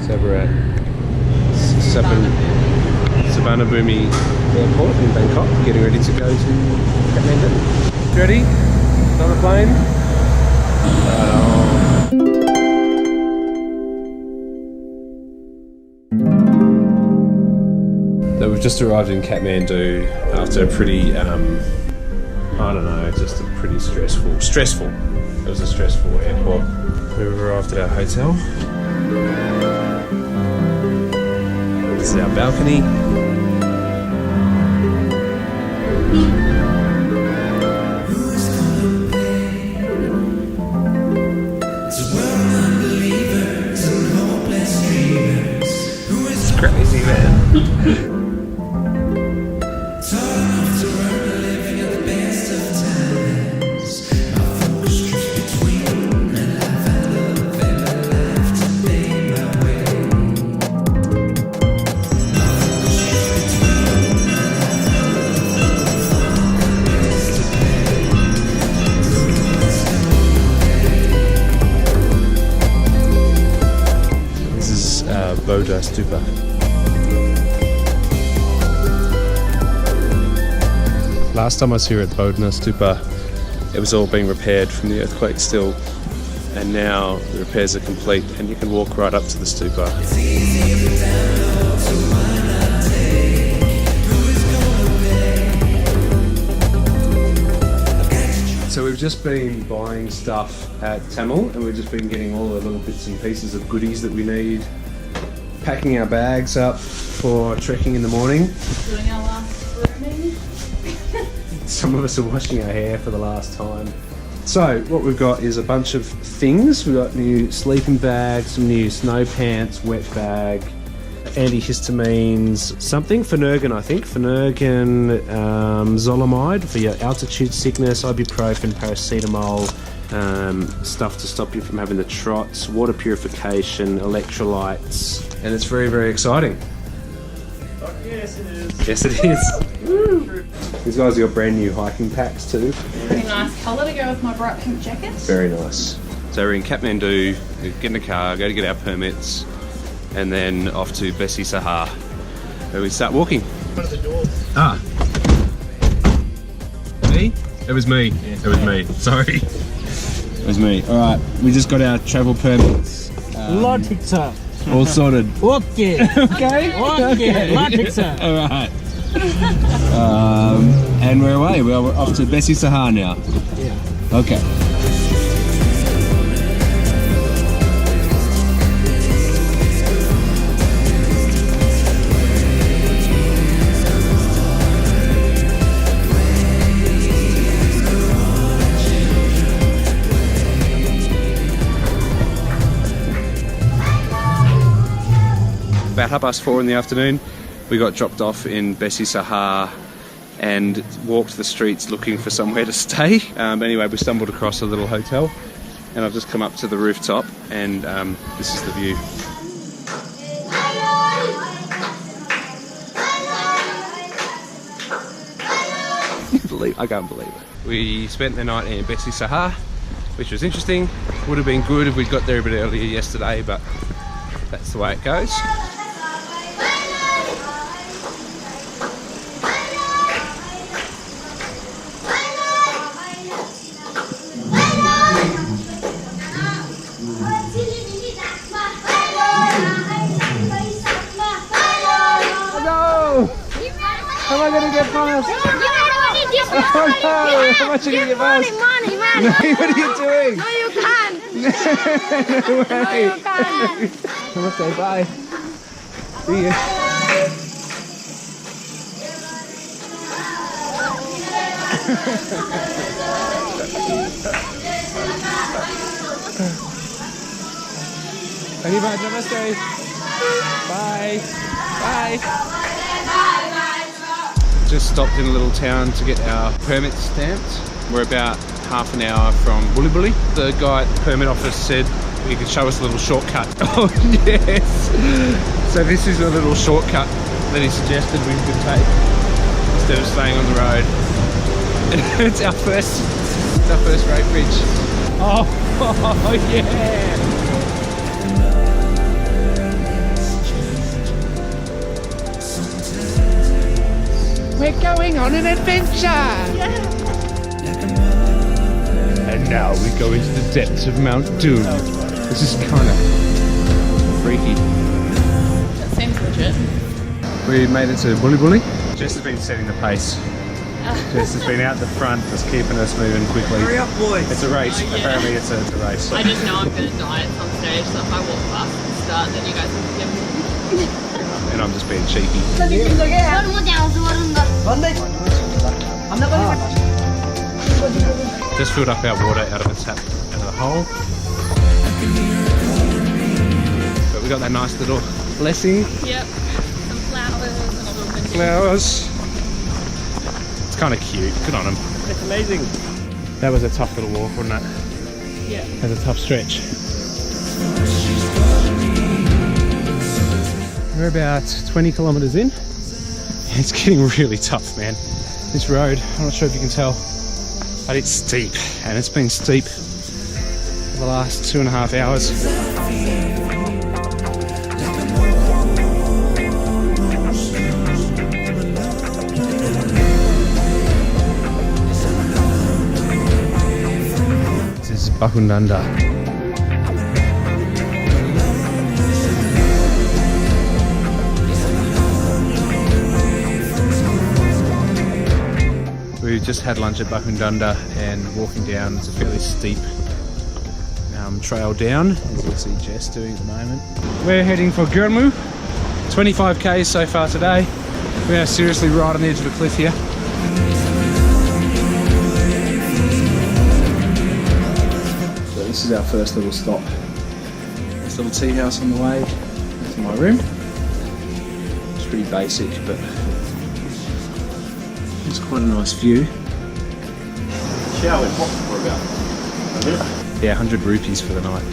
So we're at Kathmandu Airport in Bangkok, getting ready to go to Kathmandu. You ready? On the plane? So we've just arrived in Kathmandu after a pretty, I don't know, just a pretty stressful. It was a stressful airport. We've arrived at our hotel. This is our balcony. It's crazy, man. Bodha Stupa. Last time I was here at Bodha Stupa, it was all being repaired from the earthquake still, and now the repairs are complete and you can walk right up to the stupa. So we've just been buying stuff at Tamil, and we've just been getting all the little bits and pieces of goodies that we need. Packing our bags up for trekking in the morning. Doing our last grooming. Some of us are washing our hair for the last time. So what we've got is a bunch of things. We've got new sleeping bags, some new snow pants, wet bag, antihistamines, something, Phenergan I think, Phenergan, Zolamide for your altitude sickness, ibuprofen, paracetamol, stuff to stop you from having the trots, water purification, electrolytes, and it's very, very exciting. Oh, yes, it is. Yes, it is. Woo. These guys got brand new hiking packs too. Pretty nice colour to go with my bright pink jacket. Very nice. So we're in Kathmandu, we get in a car, go to get our permits, and then off to Bessie Sahar, where we start walking. One of the doors. Ah. Me? It was me. Yeah, it was me. Sorry. It was me. Alright, we just got our travel permits. Lotitsa. All sorted. Okay. Okay? Okay. Lotitsa. Alright. And we're away. We're off to Bessie Sahar now. Yeah. Okay. About 4:30 in the afternoon, we got dropped off in Bessie Sahar and walked the streets looking for somewhere to stay. Anyway, we stumbled across a little hotel, and I've just come up to the rooftop, and this is the view. I can't believe it. We spent the night in Bessie Sahar, which was interesting. Would have been good if we'd got there a bit earlier yesterday, but that's the way it goes. How am I going to get past? Oh no! How much are you going to get past? Money. No, what are you doing? No, you can't. No way! No, you can't. I must say bye. See ya. Arriba, namaste. Bye. Bye. Just stopped in a little town to get our permits stamped. We're about half an hour from Bully. The guy at the permit office said he could show us a little shortcut. Oh yes! So this is a little shortcut that he suggested we could take instead of staying on the road. And it's our first road bridge. Oh yeah! going on an adventure. And now we go into the depths of Mount Doom. This is kind of freaky. That seems legit. We made it to Bully. Jess has been setting the pace. Jess has been out the front, just keeping us moving quickly. Hurry up, boys. It's a race. Oh, yeah. Apparently it's a race. I just know I'm going to die at some stage, so if I walk past the start, then you guys will forgive me. And I'm just being cheeky. Just filled up our water out of the tap, out of the hole. But we got that nice little blessing. Yep. Some flowers and a little bit. Flowers. It's kind of cute. Good on them. It's amazing. That was a tough little walk, wasn't it? Yeah. That was a tough stretch. We're about 20 kilometers in. It's getting really tough, man. This road, I'm not sure if you can tell, but it's steep, and it's been steep for the last 2.5 hours. This is Bahundanda. We just had lunch at Bahundanda and walking down, it's a fairly steep trail down, as you'll see Jess doing at the moment. We're heading for Gurmu, 25k so far today. We are seriously right on the edge of a cliff here. So this is our first little stop. This little tea house on the way to my room. It's pretty basic, but it's quite a nice view. Shower for about a minute. Yeah, 100 rupees for the night,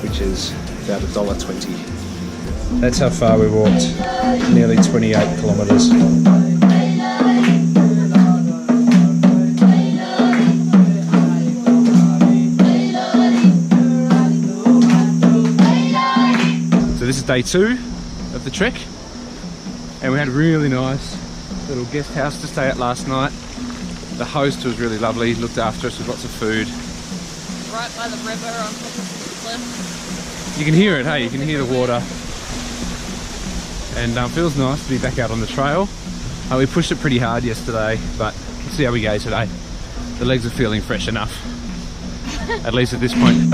which is about $1.20. That's how far we walked, nearly 28 kilometres. So this is day 2 of the trek, and we had a really nice little guest house to stay at last night. The host was really lovely, looked after us with lots of food. Right by the river on top of the cliff. You can hear it, hey, you can hear the water. And feels nice to be back out on the trail. We pushed it pretty hard yesterday, but we'll see how we go today. The legs are feeling fresh enough, at least at this point.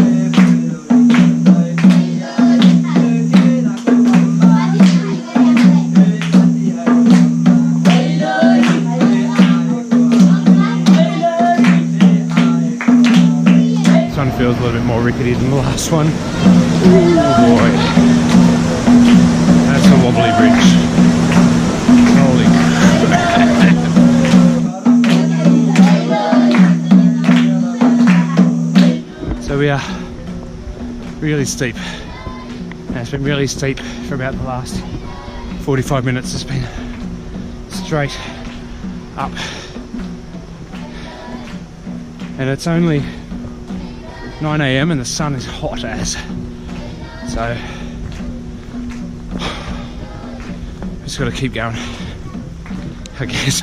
Feels a little bit more rickety than the last one. Ooh, boy. That's a wobbly bridge. Holy crap. So we are really steep. And it's been really steep for about the last 45 minutes. It's been straight up. And it's only 9 AM and the sun is hot as. So just got to keep going, I guess.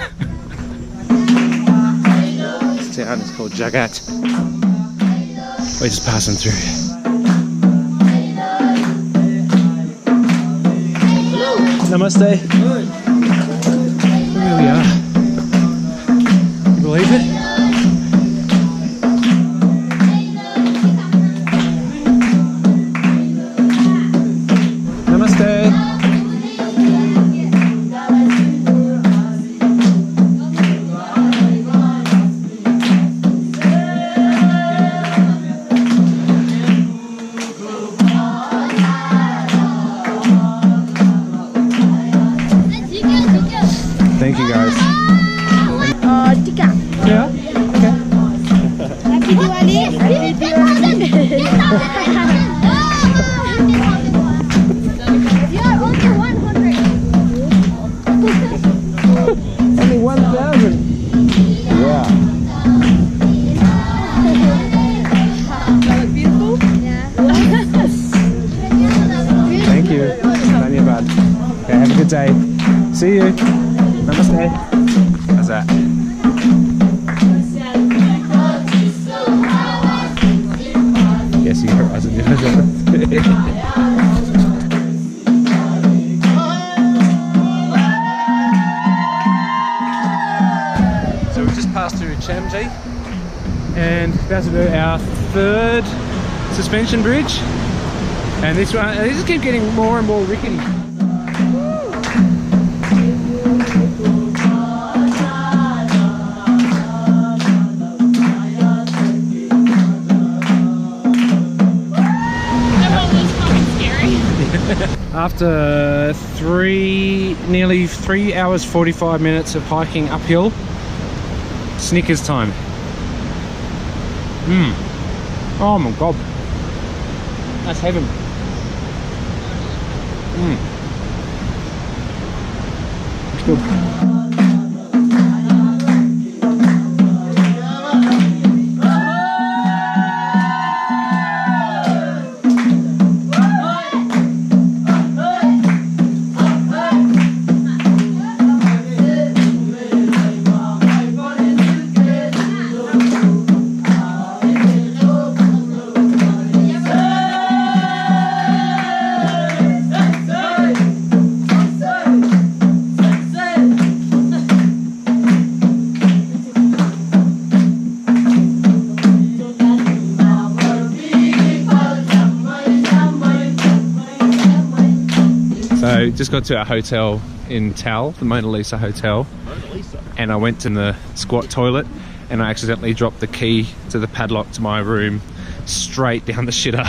This town is called Jagat. We're just passing through. Namaste. Here we are. Can you believe it? Thank you guys. Tika. Yeah? Okay. Happy Diwali. Happy Diwali. You're only 100. Only 1,000. Yeah. That look beautiful? Yeah. Thank you. Dhanyabad. Okay, have a good day. See you. Namaste. Yes, he horizon. So we just passed through Chamji and about to do our third suspension bridge. And this one, they just keep getting more and more rickety. After nearly 3 hours 45 minutes of hiking uphill, Snickers time. Oh my god, that's heaven. It's good. So just got to our hotel in Tal, the Mona Lisa Hotel, and I went in the squat toilet and I accidentally dropped the key to the padlock to my room straight down the shitter.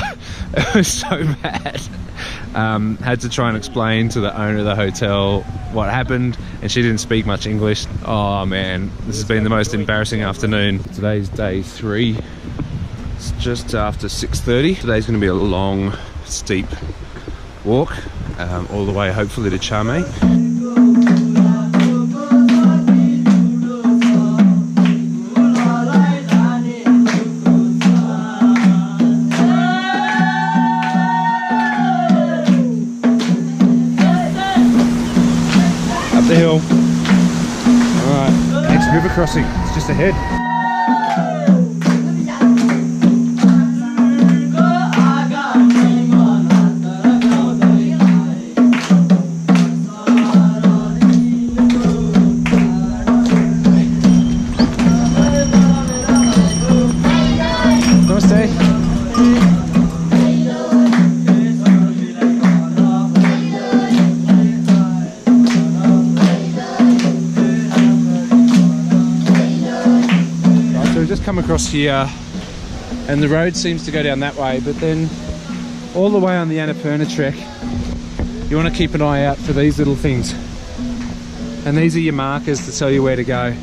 It was so bad. Had to try and explain to the owner of the hotel what happened, and she didn't speak much English. Oh man, this has been the most embarrassing afternoon. Today's day 3. It's just after 6:30. Today's going to be a long, steep walk all the way hopefully to Chame. Up the hill. Alright, next river crossing, it's just ahead. Come across here and the road seems to go down that way, but then all the way on the Annapurna trek you want to keep an eye out for these little things, and these are your markers to tell you where to go.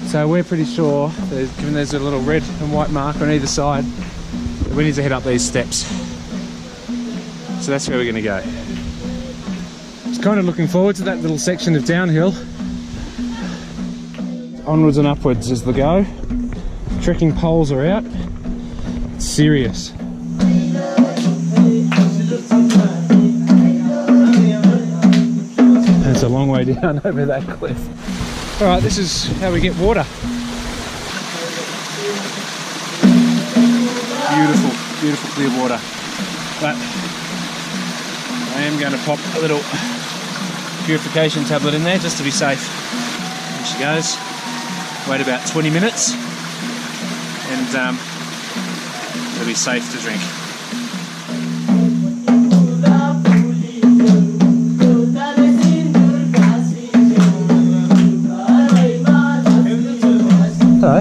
So we're pretty sure that, given there's a little red and white marker on either side, that we need to head up these steps. So that's where we're going to go. Just kind of looking forward to that little section of downhill. Onwards and upwards is the go. Trekking poles are out. It's serious. And it's a long way down over that cliff. Alright, this is how we get water. Beautiful, beautiful clear water. But I am going to pop a little purification tablet in there just to be safe. There she goes. Wait about 20 minutes and it'll be safe to drink. Hello.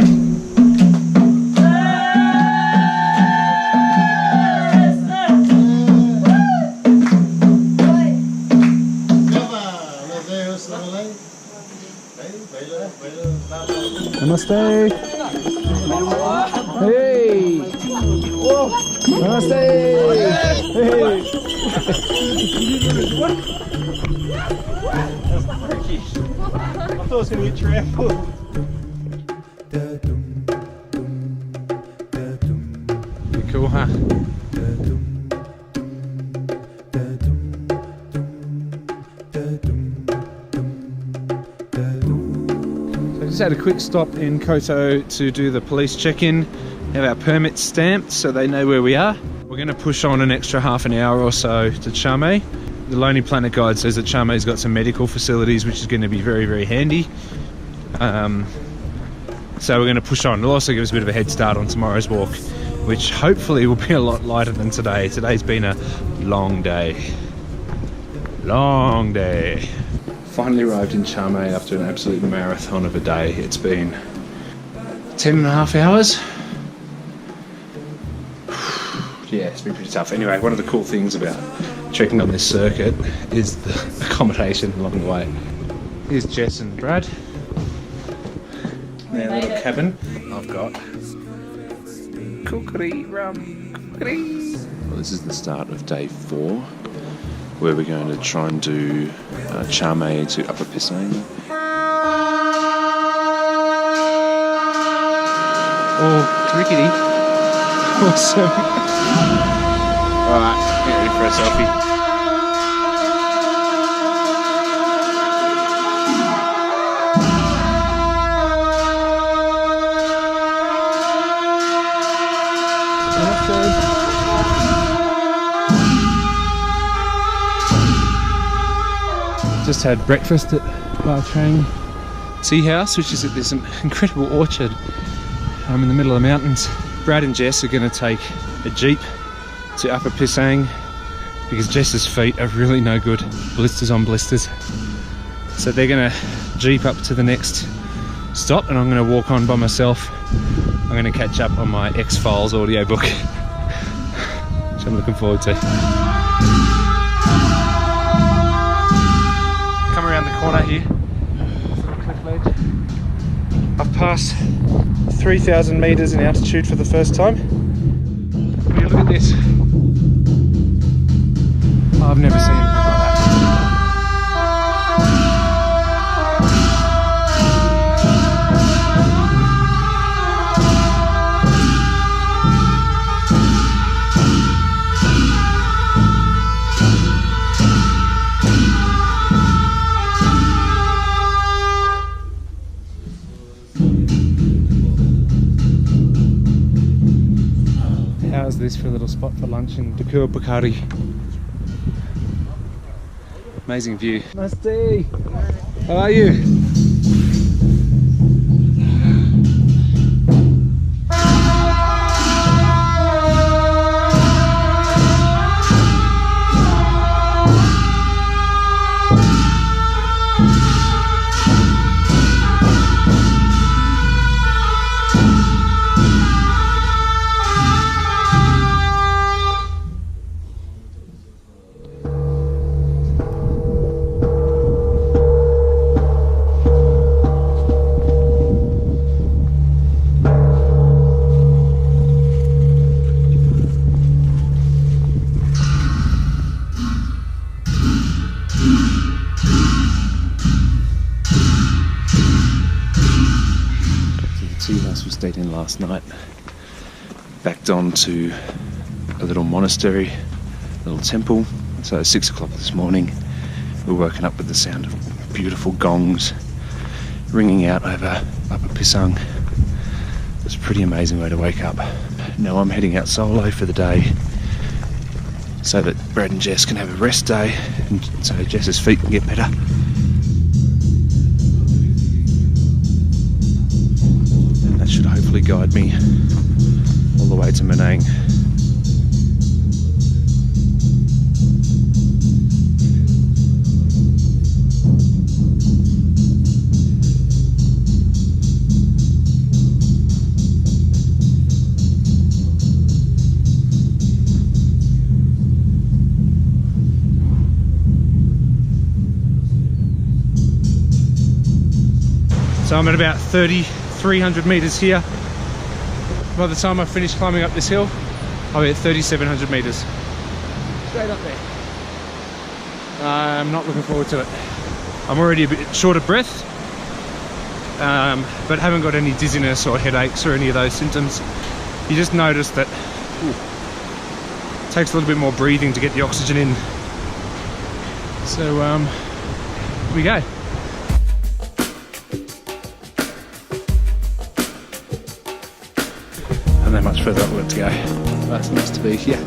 Namaste. Hey. Namaste. Hey. I thought it was going to get trampled. Pretty cool, huh? Just had a quick stop in Koto to do the police check-in have our permits stamped so they know where we are. We're going to push on an extra half an hour or so to Chame. The Lonely Planet guide says that Chame's got some medical facilities, which is going to be very, very handy. So we're going to push on. It'll also give us a bit of a head start on tomorrow's walk, which hopefully will be a lot lighter than today. Today's been a long day. Long day. Finally arrived in Chame after an absolute marathon of a day. It's been 10.5 hours. Yeah, it's been pretty tough. Anyway, one of the cool things about trekking on this circuit is the accommodation along the way. Here's Jess and Brad. Their little cabin. I've got cookery rum. Cookery. Well, this is the start of day 4, where we're going to try and do Chame to Upper Pisang. Oh, crickety. Awesome. Alright, get ready for a selfie. Just had breakfast at Bartrang Tea House, which is at this incredible orchard in the middle of the mountains. Brad and Jess are going to take a jeep to Upper Pisang because Jess's feet are really no good, blisters on blisters. So they're going to jeep up to the next stop, and I'm going to walk on by myself. I'm going to catch up on my X-Files audiobook, which I'm looking forward to. Come around the corner here, this little cliff ledge. I've passed 3,000 metres in altitude for the first time. Will you look at this? I've never seen anything like that. How's this for a little spot for lunch in Dukur Bakari? Amazing view. Namaste. How are you? We stayed in last night, backed on to a little monastery, a little temple. So at 6 o'clock this morning, we're woken up with the sound of beautiful gongs ringing out over Upper Pisang. It's a pretty amazing way to wake up. Now I'm heading out solo for the day so that Brad and Jess can have a rest day and so Jess's feet can get better. That should hopefully guide me all the way to Manang. So I'm at about 300 metres here. By the time I finish climbing up this hill, I'll be at 3,700 metres. Straight up there. I'm not looking forward to it. I'm already a bit short of breath, but haven't got any dizziness or headaches or any of those symptoms. You just notice that it takes a little bit more breathing to get the oxygen in. So here we go. And they might further up we got to go. But it's nice to be here.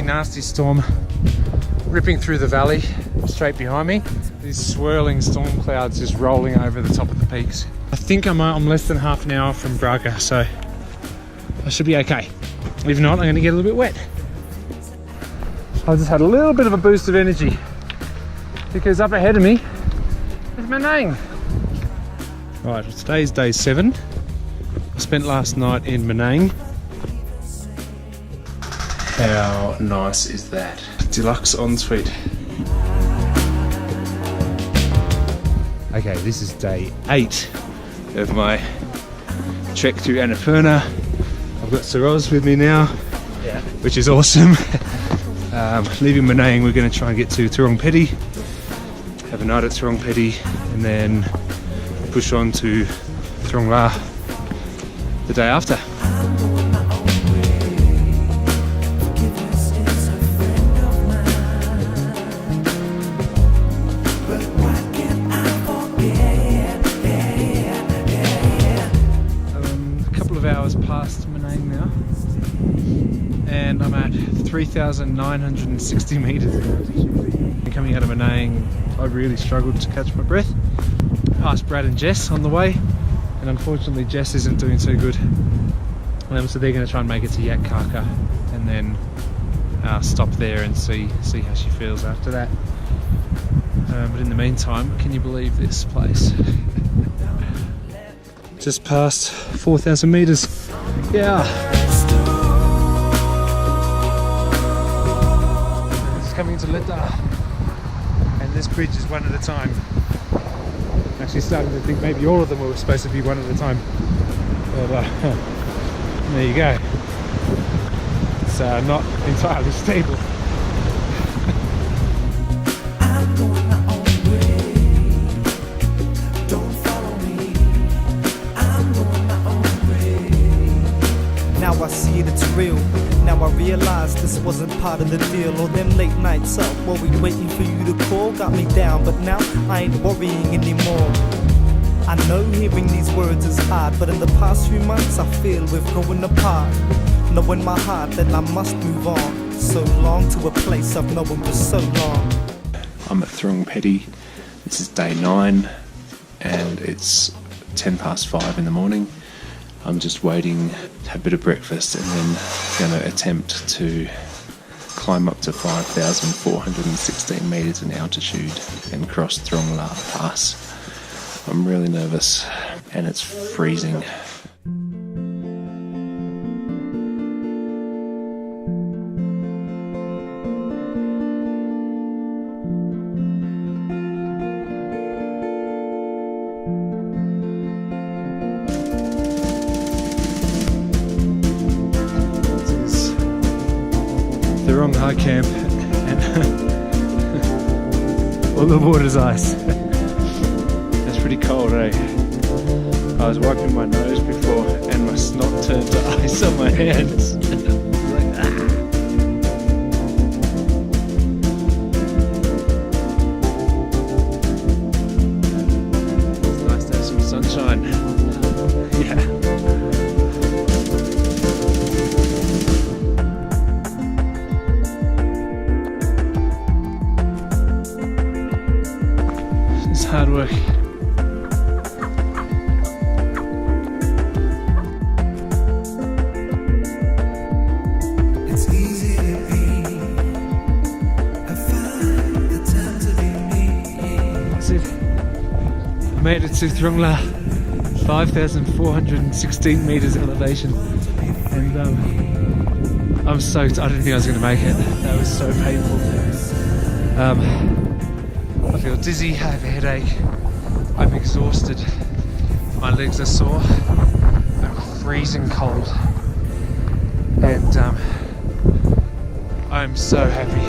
Nasty storm ripping through the valley straight behind me. These swirling storm clouds just rolling over the top of the peaks. I think I'm less than half an hour from Braga, so I should be okay. If not, I'm going to get a little bit wet. I just had a little bit of a boost of energy because up ahead of me is Manang. Right, today's day 7. I spent last night in Manang. How nice is that? Deluxe ensuite. Okay, this is day 8 of my trek through Annapurna. I've got Saroz with me now, which is awesome. Leaving Manang, we're going to try and get to Turongpedi, have a night at Turongpedi, and then push on to Thorongla the day after. Hours past Manang now, and I'm at 3,960 metres. And coming out of Manang, I really struggled to catch my breath. Past Brad and Jess on the way, and unfortunately Jess isn't doing too good. So they're going to try and make it to Yatkaka, and then stop there and see how she feels after that. But in the meantime, can you believe this place? Just past 4,000 metres. Yeah. It's coming to Letta, and this bridge is one at a time. I'm actually starting to think maybe all of them were supposed to be one at a time. But there you go. It's not entirely stable. I see it, it's real. Now I realize this wasn't part of the deal. All them late nights up while we waiting for you to call got me down, but now I ain't worrying anymore. I know hearing these words is hard, but in the past few months I feel we've grown apart. Know in my heart that I must move on. So long to a place I've known for so long. I'm at Turongpedi. This is day 9, and it's 5:10 in the morning. I'm just waiting to have a bit of breakfast and then going to attempt to climb up to 5,416 metres in altitude and cross Thorongla Pass. I'm really nervous and it's freezing. Thorongla camp and all the water's ice. It's pretty cold, eh? I was wiping my nose before and my snot turned to ice on my hands. Like, It's nice to have some sunshine. Yeah. Hard work. It's easy to be. I find the time to be me. That's it. I made it to Thorongla, 5,416 metres elevation, and I'm soaked. I didn't think I was going to make it. That was so painful. I feel dizzy, I have a headache, I'm exhausted, my legs are sore, I'm freezing cold, and I'm so happy.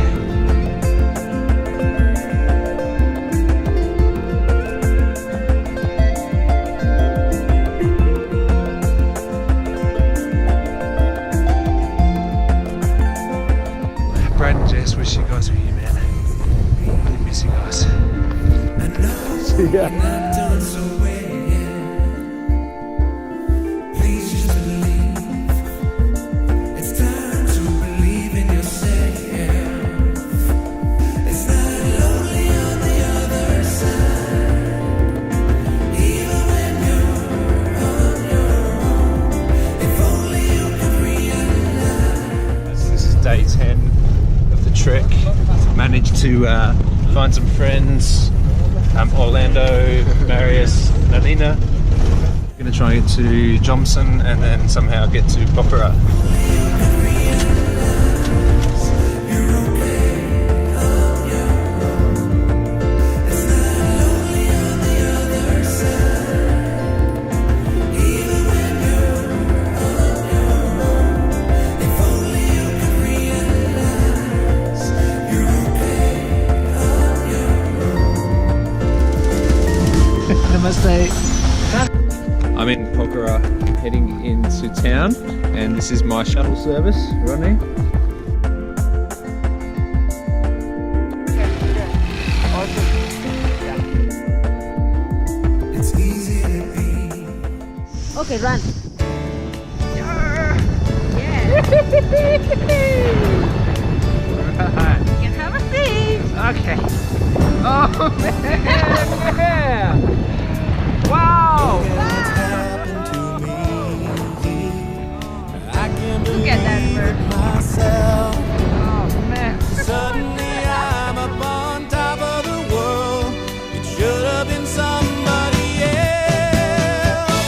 Brad and Jess, wish you guys were here, man. Really miss you guys. See ya. Day 10 of the trek. Managed to find some friends, Orlando, Marius, Nalina. Gonna try and get to Johnson and then somehow get to Pokhara. I'm in Pokhara, heading into town, and this is my shuttle service running. Okay, run. Right. You can have a seat. Okay. Oh man! Yeah. Wow! Look at that bird. Oh man! Suddenly I'm up on top of the world. It should have been somebody else.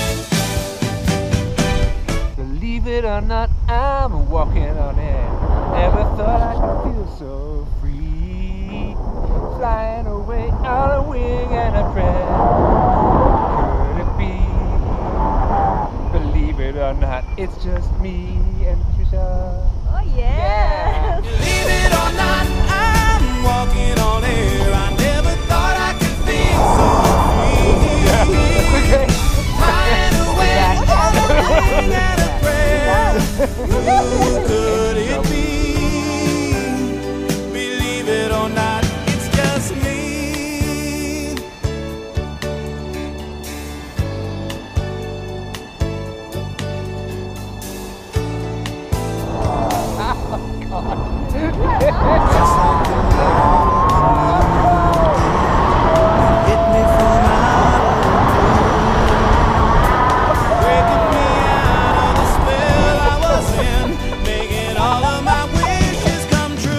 Believe it or not, I'm walking on air. Never thought I could feel so free. Flying away on a wing and a prayer. Could it be? Believe it or not, it's just me and Trisha. Oh yeah. Believe it or not, I'm walking on air. I never thought I could feel so free. Okay. Flying away on a wing and a prayer. Could it be? Believe it or not, it's just me. Hit me from out of the blue, breaking me out of the spell I was in, making all of my wishes come true.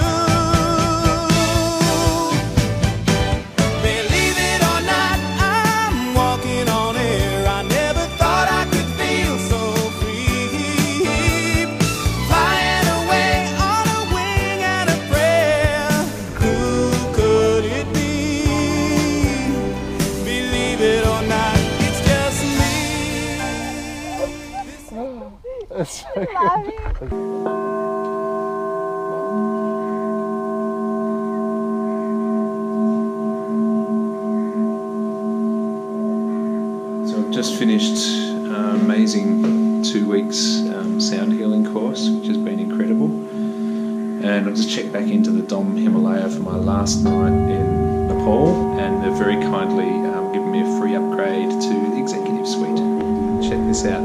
Believe it or not, I'm walking on air. I never thought I could feel so free. Flying away on a wing and a prayer. Who could it be? Believe it or not, it's just me. That's so good. So I've just finished an amazing 2 weeks sound healing course, which has been incredible. And I've just checked back into the Dom Himalaya for my last night in Nepal, and they've very kindly given me a free upgrade to the executive suite. Check this out.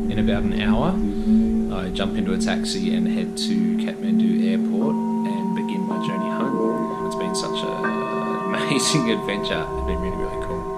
In about an hour, I jump into a taxi and head to Kathmandu airport and begin my journey home. It's been such an amazing adventure. It's been really, really cool.